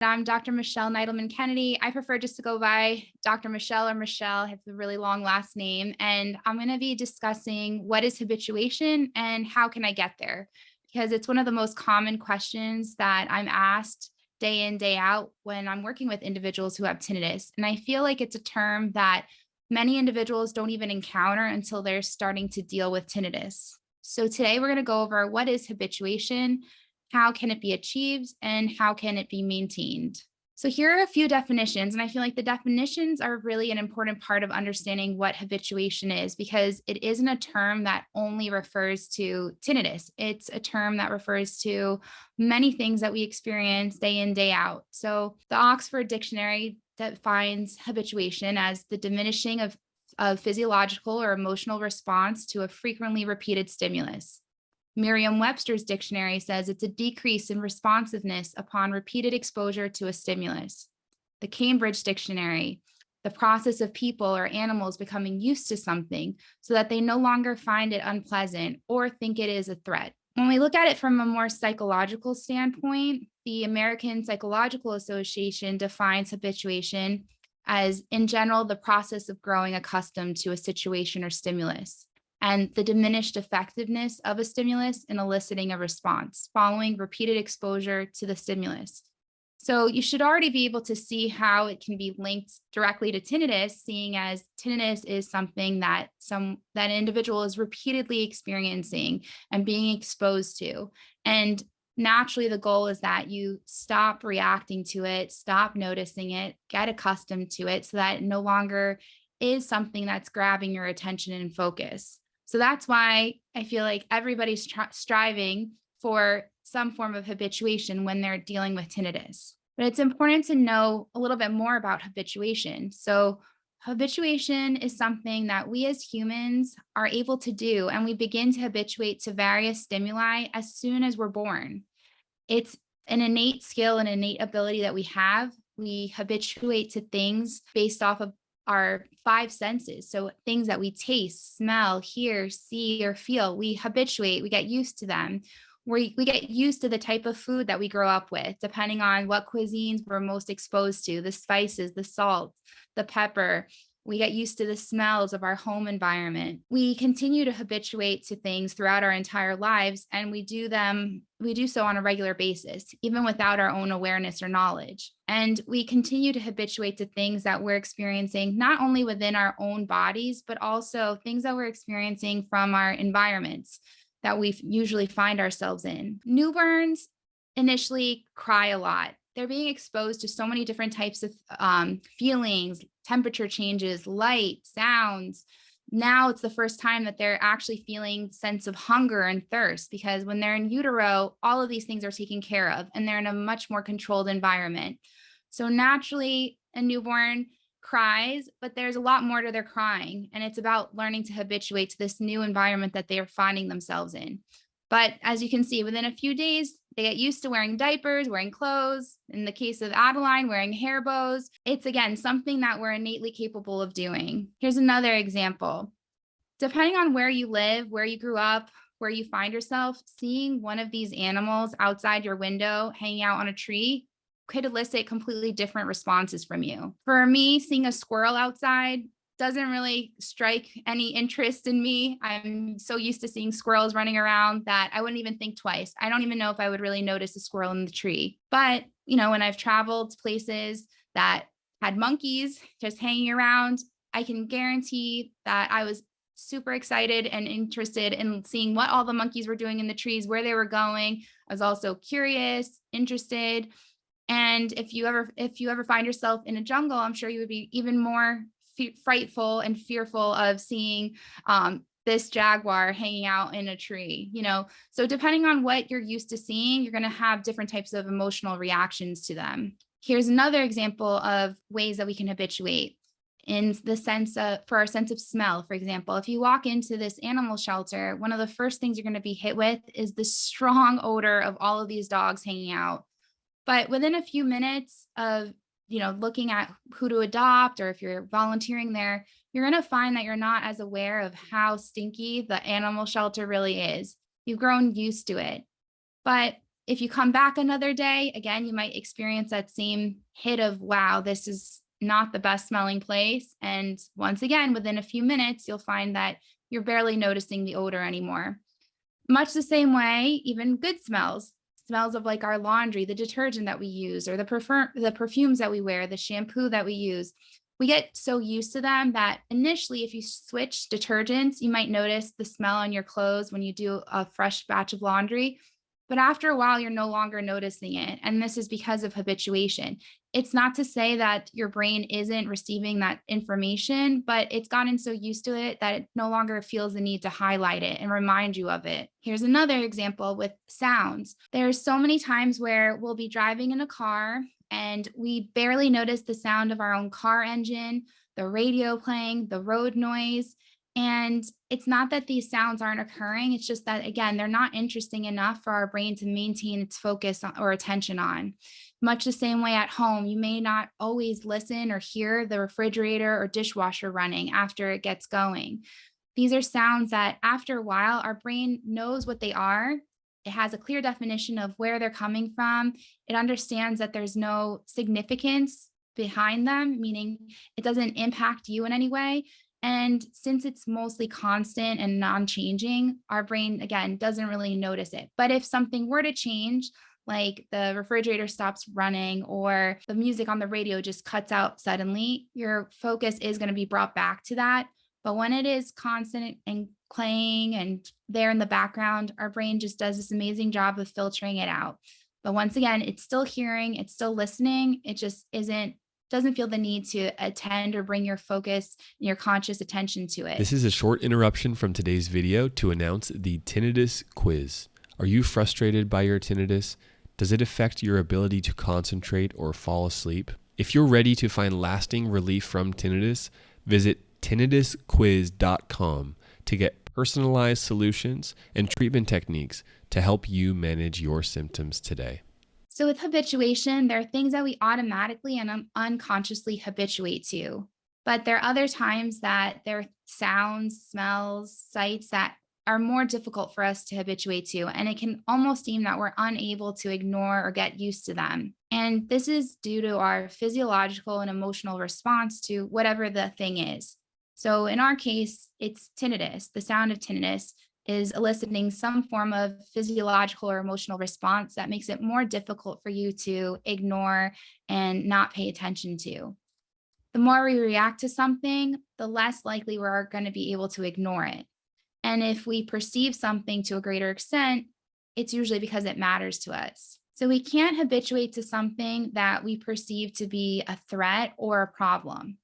I'm Dr. Michelle Neidleman Kennedy. I prefer just to go by Dr. Michelle or Michelle. I have a really long last name. And I'm going to be discussing what is habituation and how can I get there? Because it's one of the most common questions that I'm asked day in, day out when I'm working with individuals who have tinnitus. And I feel like it's a term that many individuals don't even encounter until they're starting to deal with tinnitus. So today we're going to go over what is habituation, how can it be achieved, and how can it be maintained? So here are a few definitions, and I feel like the definitions are really an important part of understanding what habituation is, because it isn't a term that only refers to tinnitus. It's a term that refers to many things that we experience day in, day out. So the Oxford Dictionary defines habituation as the diminishing of physiological or emotional response to a frequently repeated stimulus. Merriam-Webster's dictionary says it's a decrease in responsiveness upon repeated exposure to a stimulus. The Cambridge Dictionary, the process of people or animals becoming used to something so that they no longer find it unpleasant or think it is a threat. When we look at it from a more psychological standpoint, the American Psychological Association defines habituation as, in general, the process of growing accustomed to a situation or stimulus, and the diminished effectiveness of a stimulus in eliciting a response following repeated exposure to the stimulus. So you should already be able to see how it can be linked directly to tinnitus, seeing as tinnitus is something that an individual is repeatedly experiencing and being exposed to. And naturally, the goal is that you stop reacting to it, stop noticing it, get accustomed to it so that it no longer is something that's grabbing your attention and focus. So that's why I feel like everybody's striving for some form of habituation when they're dealing with tinnitus. But it's important to know a little bit more about habituation. So habituation is something that we as humans are able to do, and we begin to habituate to various stimuli as soon as we're born. It's an innate skill and innate ability that we have. We habituate to things based off of our five senses. So things that we taste, smell, hear, see, or feel, we habituate, we get used to them. We get used to the type of food that we grow up with, depending on what cuisines we're most exposed to, the spices, the salt, the pepper. We get used to the smells of our home environment. We continue to habituate to things throughout our entire lives, and we do so on a regular basis, even without our own awareness or knowledge. And we continue to habituate to things that we're experiencing, not only within our own bodies, but also things that we're experiencing from our environments that we usually find ourselves in. Newborns initially cry a lot. They're being exposed to so many different types of feelings, temperature changes, light, sounds. Now it's the first time that they're actually feeling sense of hunger and thirst, because when they're in utero, all of these things are taken care of and they're in a much more controlled environment. So naturally, a newborn cries, but there's a lot more to their crying, and it's about learning to habituate to this new environment that they are finding themselves in. But as you can see, within a few days, they get used to wearing diapers, wearing clothes. In the case of Adeline, wearing hair bows. It's, again, something that we're innately capable of doing. Here's another example. Depending on where you live, where you grew up, where you find yourself, seeing one of these animals outside your window, hanging out on a tree, could elicit completely different responses from you. For me, seeing a squirrel outside doesn't really strike any interest in me. I'm so used to seeing squirrels running around that I wouldn't even think twice. I don't even know if I would really notice a squirrel in the tree. But, when I've traveled to places that had monkeys just hanging around, I can guarantee that I was super excited and interested in seeing what all the monkeys were doing in the trees, where they were going. I was also curious, interested. And if you ever find yourself in a jungle, I'm sure you would be even more frightful and fearful of seeing this jaguar hanging out in a tree, So depending on what you're used to seeing, you're going to have different types of emotional reactions to them. Here's another example of ways that we can habituate in the sense of, for our sense of smell. For example, if you walk into this animal shelter, one of the first things you're going to be hit with is the strong odor of all of these dogs hanging out. But within a few minutes of looking at who to adopt, or if you're volunteering there, you're going to find that you're not as aware of how stinky the animal shelter really is. You've grown used to it. But If you come back another day, again, you might experience that same hit of, wow, this is not the best smelling place. And once again, within a few minutes, you'll find that you're barely noticing the odor anymore. Much the same way, even good smells of like our laundry, the detergent that we use, or the perfumes that we wear, the shampoo that we use. We get so used to them that initially, if you switch detergents, you might notice the smell on your clothes when you do a fresh batch of laundry. But after a while, you're no longer noticing it. And this is because of habituation. It's not to say that your brain isn't receiving that information, but it's gotten so used to it that it no longer feels the need to highlight it and remind you of it. Here's another example with sounds. There's so many times where we'll be driving in a car and we barely notice the sound of our own car engine, the radio playing, the road noise. And it's not that these sounds aren't occurring. It's just that, again, they're not interesting enough for our brain to maintain its focus or attention on. Much the same way at home, you may not always listen or hear the refrigerator or dishwasher running after it gets going. These are sounds that after a while, our brain knows what they are. It has a clear definition of where they're coming from. It understands that there's no significance behind them, meaning it doesn't impact you in any way. And since it's mostly constant and non-changing, our brain, again, doesn't really notice it. But if something were to change, like the refrigerator stops running or the music on the radio just cuts out suddenly, your focus is going to be brought back to that. But when it is constant and playing and there in the background, our brain just does this amazing job of filtering it out. But once again, it's still hearing, it's still listening. It just doesn't feel the need to attend or bring your focus and your conscious attention to it. This is a short interruption from today's video to announce the Tinnitus Quiz. Are you frustrated by your tinnitus? Does it affect your ability to concentrate or fall asleep? If you're ready to find lasting relief from tinnitus, visit tinnitusquiz.com to get personalized solutions and treatment techniques to help you manage your symptoms today. So with habituation, there are things that we automatically and unconsciously habituate to, but there are other times that there are sounds, smells, sights that are more difficult for us to habituate to, and it can almost seem that we're unable to ignore or get used to them. And this is due to our physiological and emotional response to whatever the thing is. So in our case, it's tinnitus. The sound of tinnitus is eliciting some form of physiological or emotional response that makes it more difficult for you to ignore and not pay attention to. The more we react to something, the less likely we're going to be able to ignore it. And if we perceive something to a greater extent, it's usually because it matters to us. So we can't habituate to something that we perceive to be a threat or a problem.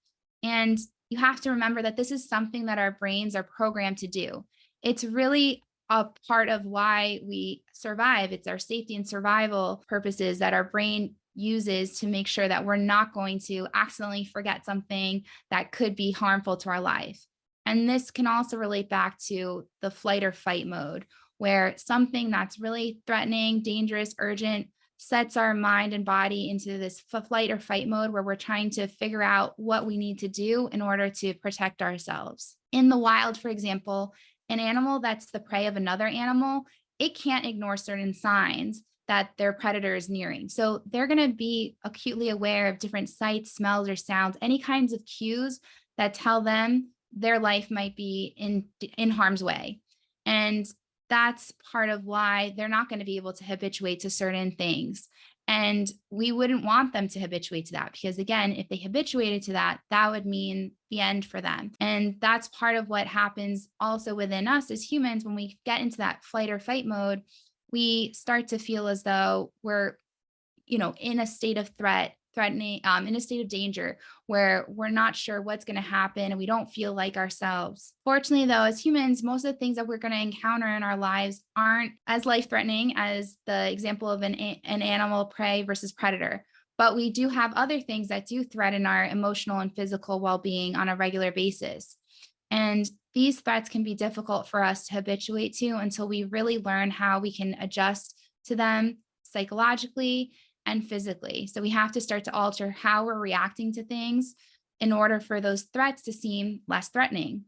And you have to remember that this is something that our brains are programmed to do. It's really a part of why we survive. It's our safety and survival purposes that our brain uses to make sure that we're not going to accidentally forget something that could be harmful to our life. And this can also relate back to the flight or fight mode, where something that's really threatening, dangerous, urgent sets our mind and body into this flight or fight mode where we're trying to figure out what we need to do in order to protect ourselves. In the wild, for example, an animal that's the prey of another animal, it can't ignore certain signs that their predator is nearing. So they're going to be acutely aware of different sights, smells, or sounds, any kinds of cues that tell them their life might be in harm's way. And that's part of why they're not going to be able to habituate to certain things. And we wouldn't want them to habituate to that because, again, if they habituated to that, that would mean the end for them. And that's part of what happens also within us as humans. When we get into that flight or fight mode, we start to feel as though we're, in a state of threatening, in a state of danger where we're not sure what's going to happen and we don't feel like ourselves. Fortunately, though, as humans, most of the things that we're going to encounter in our lives aren't as life-threatening as the example of an animal prey versus predator. But we do have other things that do threaten our emotional and physical well-being on a regular basis. And these threats can be difficult for us to habituate to until we really learn how we can adjust to them psychologically and physically. So we have to start to alter how we're reacting to things in order for those threats to seem less threatening.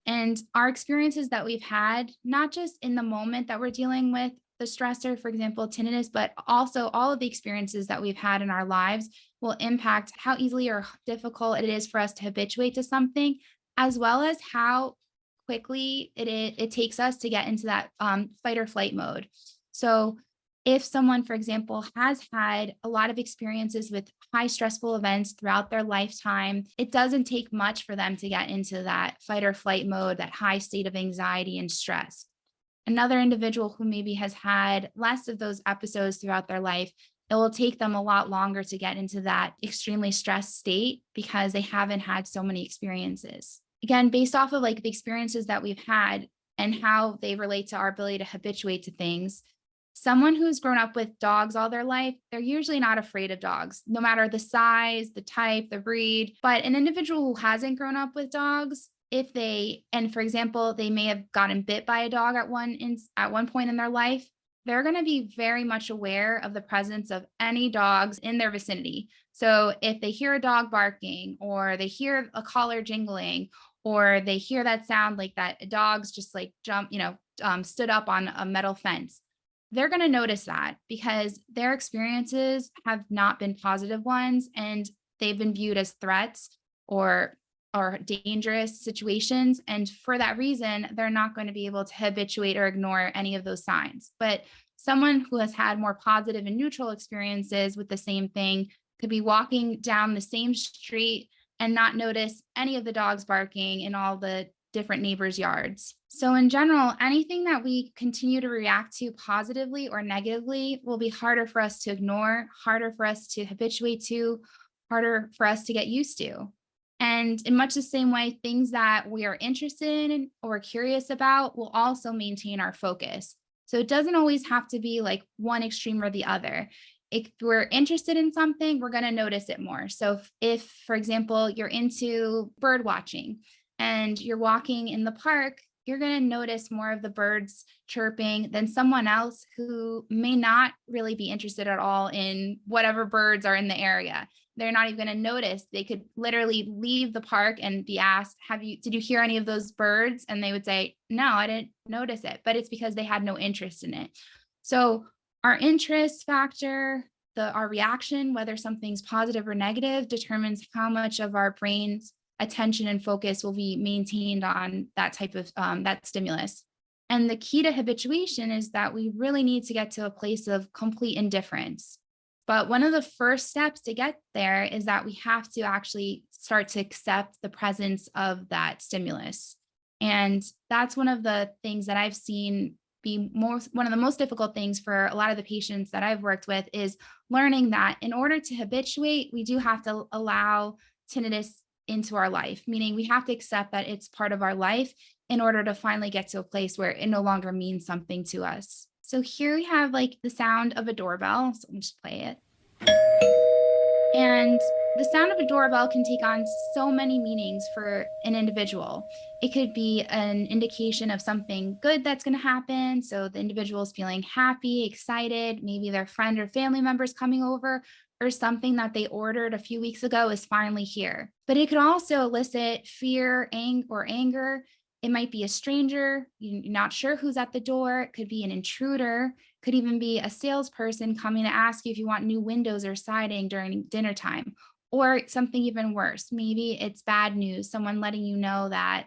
And our experiences that we've had, not just in the moment that we're dealing with the stressor, for example, tinnitus, but also all of the experiences that we've had in our lives will impact how easily or difficult it is for us to habituate to something, as well as how quickly it takes us to get into that fight or flight mode. So if someone, for example, has had a lot of experiences with high stressful events throughout their lifetime, it doesn't take much for them to get into that fight or flight mode, that high state of anxiety and stress. Another individual who maybe has had less of those episodes throughout their life, it will take them a lot longer to get into that extremely stressed state because they haven't had so many experiences. Again, based off of like the experiences that we've had and how they relate to our ability to habituate to things, someone who's grown up with dogs all their life, they're usually not afraid of dogs, no matter the size, the type, the breed. But an individual who hasn't grown up with dogs, if they, and for example, they may have gotten bit by a dog at one point in their life, they're going to be very much aware of the presence of any dogs in their vicinity. So if they hear a dog barking, or they hear a collar jingling, or they hear that sound like that dog's just like stood up on a metal fence, they're going to notice that because their experiences have not been positive ones, and they've been viewed as threats or dangerous situations. And for that reason, they're not going to be able to habituate or ignore any of those signs. But someone who has had more positive and neutral experiences with the same thing could be walking down the same street and not notice any of the dogs barking in all the different neighbors' yards. So in general, anything that we continue to react to positively or negatively will be harder for us to ignore, harder for us to habituate to, harder for us to get used to. And in much the same way, things that we are interested in or curious about will also maintain our focus. So it doesn't always have to be like one extreme or the other. If we're interested in something, we're going to notice it more. So if, for example, you're into bird watching and you're walking in the park, you're going to notice more of the birds chirping than someone else who may not really be interested at all in whatever birds are in the area. They're not even going to notice. They could literally leave the park and be asked, did you hear any of those birds? And they would say, no, I didn't notice it, but it's because they had no interest in it. So our interest factor, our reaction, whether something's positive or negative, determines how much of our brain's attention and focus will be maintained on that type of that stimulus. And the key to habituation is that we really need to get to a place of complete indifference. But one of the first steps to get there is that we have to actually start to accept the presence of that stimulus. And that's one of the things that I've seen be one of the most difficult things for a lot of the patients that I've worked with, is learning that in order to habituate, we do have to allow tinnitus into our life, meaning we have to accept that it's part of our life in order to finally get to a place where it no longer means something to us. So here we have like the sound of a doorbell. So let me just play it. And the sound of a doorbell can take on so many meanings for an individual. It could be an indication of something good that's going to happen. So the individual is feeling happy, excited, maybe their friend or family members coming over, or something that they ordered a few weeks ago is finally here. But it could also elicit fear, anger. It might be a stranger, you're not sure who's at the door. It could be an intruder, could even be a salesperson coming to ask you if you want new windows or siding during dinner time, or something even worse. Maybe it's bad news, someone letting you know that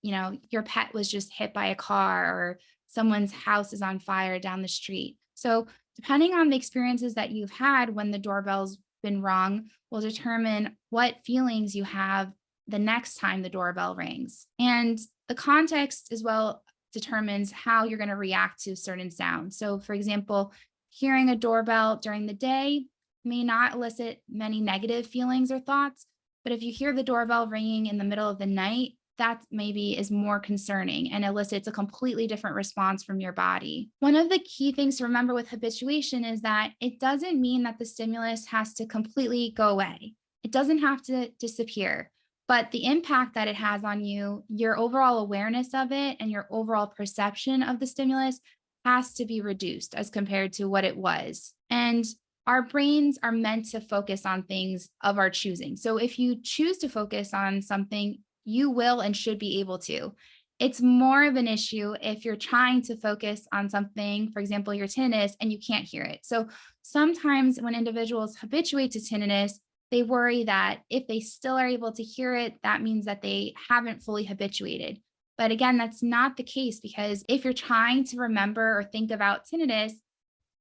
your pet was just hit by a car, or someone's house is on fire down the street. So depending on the experiences that you've had when the doorbell's been rung will determine what feelings you have the next time the doorbell rings. And the context as well determines how you're going to react to certain sounds. So for example, hearing a doorbell during the day may not elicit many negative feelings or thoughts, but if you hear the doorbell ringing in the middle of the night, that maybe is more concerning and elicits a completely different response from your body. One of the key things to remember with habituation is that it doesn't mean that the stimulus has to completely go away. It doesn't have to disappear. But the impact that it has on you, your overall awareness of it, and your overall perception of the stimulus has to be reduced as compared to what it was. And our brains are meant to focus on things of our choosing. So if you choose to focus on something, you will and should be able to. It's more of an issue if you're trying to focus on something, for example, your tinnitus, and you can't hear it. So sometimes when individuals habituate to tinnitus, they worry that if they still are able to hear it, that means that they haven't fully habituated. But again, that's not the case, because if you're trying to remember or think about tinnitus,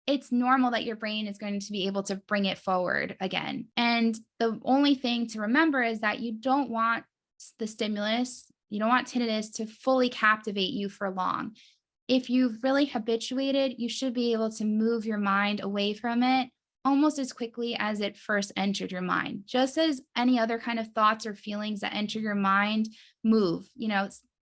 it's normal that your brain is going to be able to bring it forward again. And the only thing to remember is that you don't want the stimulus, you don't want tinnitus to fully captivate you for long. If you've really habituated, you should be able to move your mind away from it almost as quickly as it first entered your mind. Just as any other kind of thoughts or feelings that enter your mind move,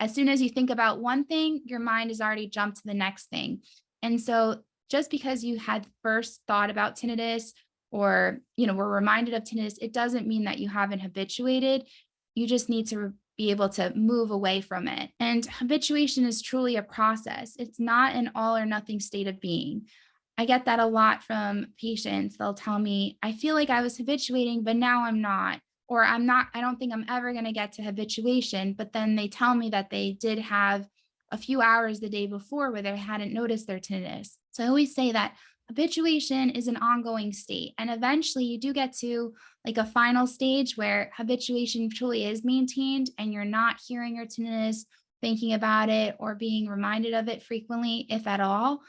as soon as you think about one thing, your mind has already jumped to the next thing. And so just because you had first thought about tinnitus, or, were reminded of tinnitus, it doesn't mean that you haven't habituated. You just need to be able to move away from it. And habituation is truly a process. It's not an all or nothing state of being. I get that a lot from patients. They'll tell me, I feel like I was habituating, but now I'm not. Or I don't think I'm ever going to get to habituation. But then they tell me that they did have a few hours the day before where they hadn't noticed their tinnitus. So I always say that habituation is an ongoing state. And eventually you do get to like a final stage where habituation truly is maintained and you're not hearing your tinnitus, thinking about it, or being reminded of it frequently, if at all.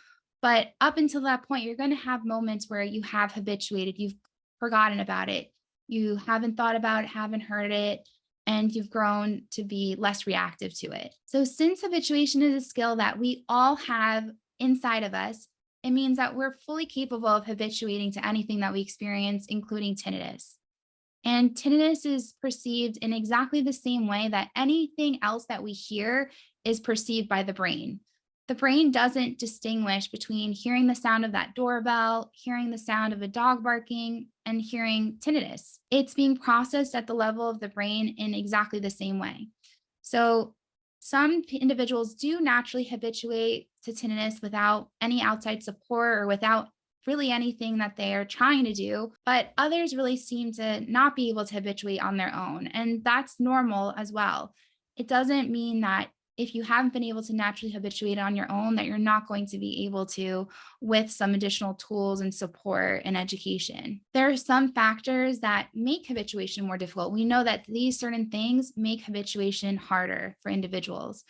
But up until that point, you're going to have moments where you have habituated, you've forgotten about it, you haven't thought about it, haven't heard it, and you've grown to be less reactive to it. So, since habituation is a skill that we all have inside of us, it means that we're fully capable of habituating to anything that we experience, including tinnitus. And tinnitus is perceived in exactly the same way that anything else that we hear is perceived by the brain. The brain doesn't distinguish between hearing the sound of that doorbell, hearing the sound of a dog barking, and hearing tinnitus. It's being processed at the level of the brain in exactly the same way. So, some individuals do naturally habituate to tinnitus without any outside support or without really anything that they are trying to do, but others really seem to not be able to habituate on their own. And that's normal as well. It doesn't mean that if you haven't been able to naturally habituate on your own, that you're not going to be able to with some additional tools and support and education. There are some factors that make habituation more difficult. We know that these certain things make habituation harder for individuals.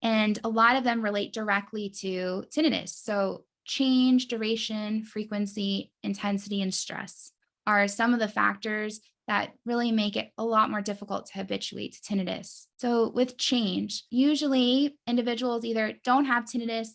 And a lot of them relate directly to tinnitus. So change, duration, frequency, intensity, and stress are some of the factors that really make it a lot more difficult to habituate to tinnitus. So with change, usually individuals either don't have tinnitus,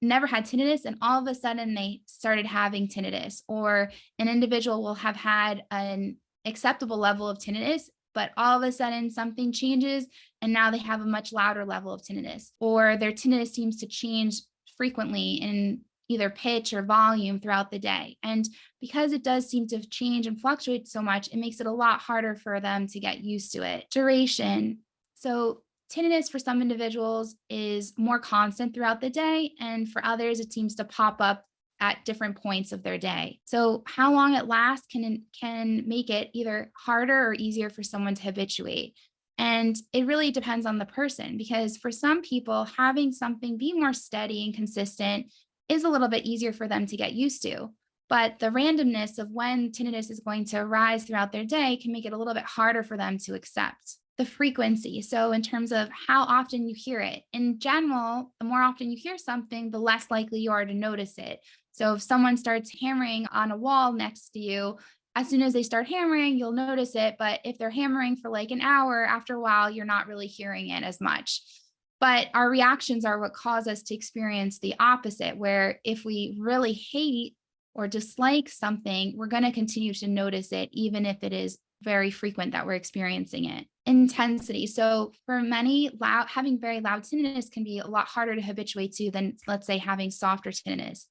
never had tinnitus, and all of a sudden they started having tinnitus, or an individual will have had an acceptable level of tinnitus, but all of a sudden something changes and now they have a much louder level of tinnitus, or their tinnitus seems to change frequently in either pitch or volume throughout the day. And because it does seem to change and fluctuate so much, it makes it a lot harder for them to get used to it. Duration. So tinnitus for some individuals is more constant throughout the day, and for others, it seems to pop up at different points of their day. So how long it lasts can make it either harder or easier for someone to habituate. And it really depends on the person, because for some people, having something be more steady and consistent is a little bit easier for them to get used to. But the randomness of when tinnitus is going to arise throughout their day can make it a little bit harder for them to accept. The frequency. So, in terms of how often you hear it, in general, the more often you hear something, the less likely you are to notice it. So, if someone starts hammering on a wall next to you, as soon as they start hammering, you'll notice it. But if they're hammering for like an hour, after a while, you're not really hearing it as much. But our reactions are what cause us to experience the opposite, where if we really hate or dislike something, we're going to continue to notice it, even if it is very frequent that we're experiencing it. Intensity. So for many, having very loud tinnitus can be a lot harder to habituate to than, let's say, having softer tinnitus.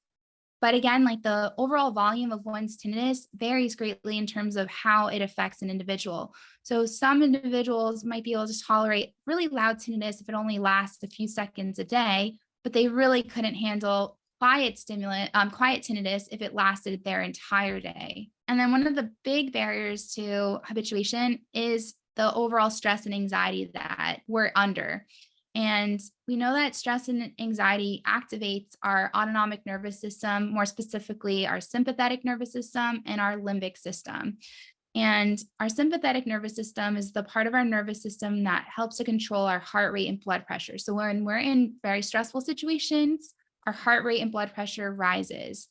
But again, like the overall volume of one's tinnitus varies greatly in terms of how it affects an individual. So some individuals might be able to tolerate really loud tinnitus if it only lasts a few seconds a day, but they really couldn't handle quiet tinnitus if it lasted their entire day. And then one of the big barriers to habituation is the overall stress and anxiety that we're under. And we know that stress and anxiety activates our autonomic nervous system, more specifically, our sympathetic nervous system and our limbic system. And our sympathetic nervous system is the part of our nervous system that helps to control our heart rate and blood pressure. So when we're in very stressful situations, our heart rate and blood pressure rises.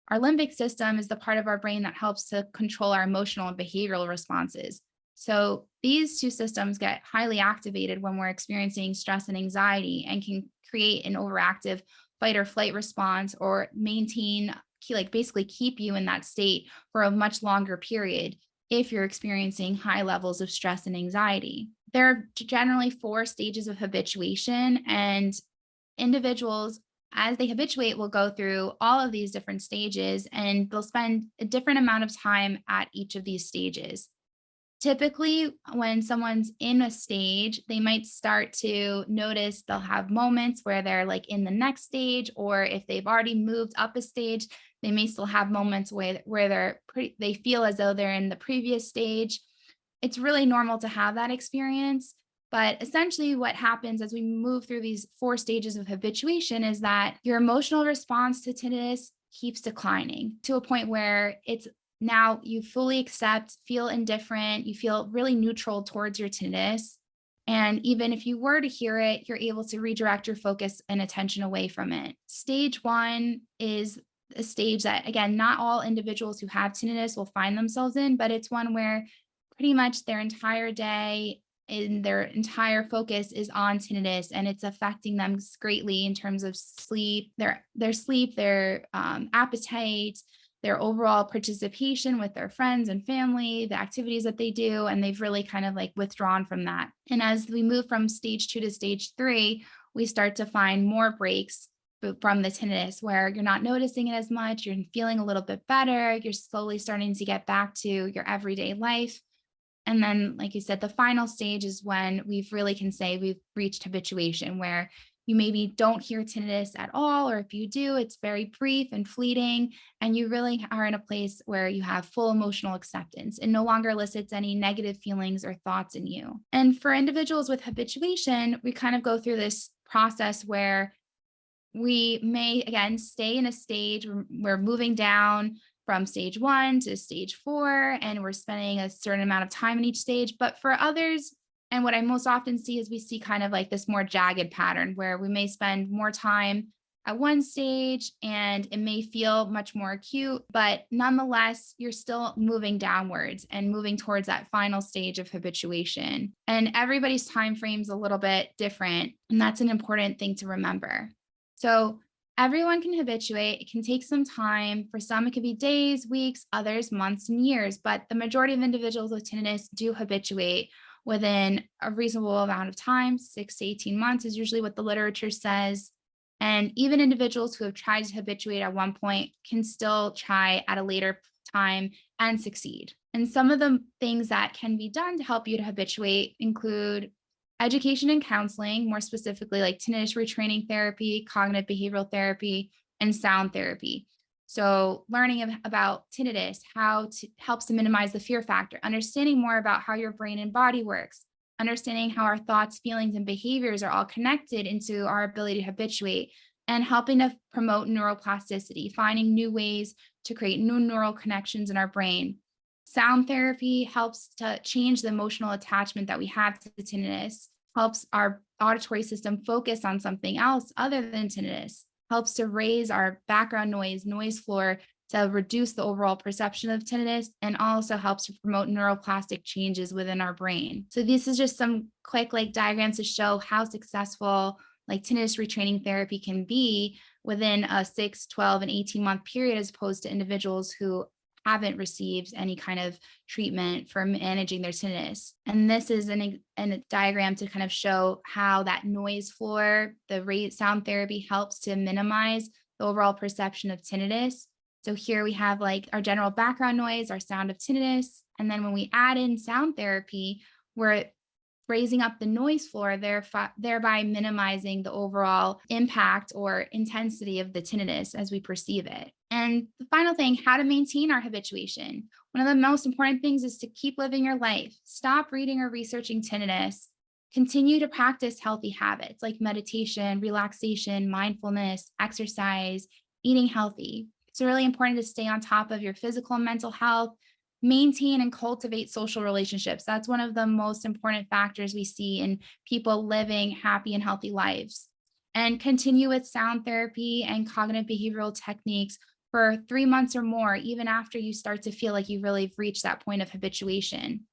Our limbic system is the part of our brain that helps to control our emotional and behavioral responses. So these two systems get highly activated when we're experiencing stress and anxiety and can create an overactive fight or flight response or maintain, like basically keep you in that state for a much longer period if you're experiencing high levels of stress and anxiety. There are generally 4 stages of habituation, and individuals, as they habituate, will go through all of these different stages and they'll spend a different amount of time at each of these stages. Typically, when someone's in a stage, they might start to notice they'll have moments where they're like in the next stage, or if they've already moved up a stage, they may still have moments where they feel as though they're in the previous stage. It's really normal to have that experience. But essentially, what happens as we move through these 4 stages of habituation is that your emotional response to tinnitus keeps declining to a point where it's now you fully accept, feel indifferent, you feel really neutral towards your tinnitus. And even if you were to hear it, you're able to redirect your focus and attention away from it. Stage 1 is a stage that, again, not all individuals who have tinnitus will find themselves in, but it's one where pretty much their entire day and their entire focus is on tinnitus, and it's affecting them greatly in terms of sleep, their sleep, their appetite, their overall participation with their friends and family, the activities that they do, and they've really kind of like withdrawn from that. And as we move from stage 2 to stage 3, we start to find more breaks from the tinnitus where you're not noticing it as much, you're feeling a little bit better, you're slowly starting to get back to your everyday life. And then, like you said, the final stage is when we've really can say we've reached habituation, where you maybe don't hear tinnitus at all, or if you do, it's very brief and fleeting, and you really are in a place where you have full emotional acceptance and no longer elicits any negative feelings or thoughts in you. And for individuals with habituation, we kind of go through this process where we may again stay in a stage, we're moving down from stage 1 to stage 4, and we're spending a certain amount of time in each stage. But for others, and what I most often see is we see kind of like this more jagged pattern where we may spend more time at one stage and it may feel much more acute, but nonetheless, you're still moving downwards and moving towards that final stage of habituation. And everybody's time frame is a little bit different, and that's an important thing to remember. So everyone can habituate. It can take some time. For some, it could be days, weeks, others, months, and years. But the majority of individuals with tinnitus do habituate within a reasonable amount of time. 6 to 18 months is usually what the literature says. And even individuals who have tried to habituate at one point can still try at a later time and succeed. And some of the things that can be done to help you to habituate include education and counseling, more specifically like tinnitus retraining therapy, cognitive behavioral therapy, and sound therapy. So learning about tinnitus, helps to minimize the fear factor, understanding more about how your brain and body works, understanding how our thoughts, feelings, and behaviors are all connected into our ability to habituate, and helping to promote neuroplasticity, finding new ways to create new neural connections in our brain. Sound therapy helps to change the emotional attachment that we have to the tinnitus, helps our auditory system focus on something else other than tinnitus, helps to raise our background noise floor to reduce the overall perception of tinnitus, and also helps to promote neuroplastic changes within our brain. So this is just some quick like diagrams to show how successful like tinnitus retraining therapy can be within a 6, 12, and 18-month period, as opposed to individuals who haven't received any kind of treatment for managing their tinnitus. And this is a diagram to kind of show how that noise floor, the sound therapy helps to minimize the overall perception of tinnitus. So here we have like our general background noise, our sound of tinnitus. And then when we add in sound therapy, we're raising up the noise floor, thereby minimizing the overall impact or intensity of the tinnitus as we perceive it. And the final thing, how to maintain our habituation. One of the most important things is to keep living your life. Stop reading or researching tinnitus. Continue to practice healthy habits like meditation, relaxation, mindfulness, exercise, eating healthy. It's really important to stay on top of your physical and mental health, maintain and cultivate social relationships. That's one of the most important factors we see in people living happy and healthy lives. And continue with sound therapy and cognitive behavioral techniques for 3 months or more, even after you start to feel like you really have reached that point of habituation.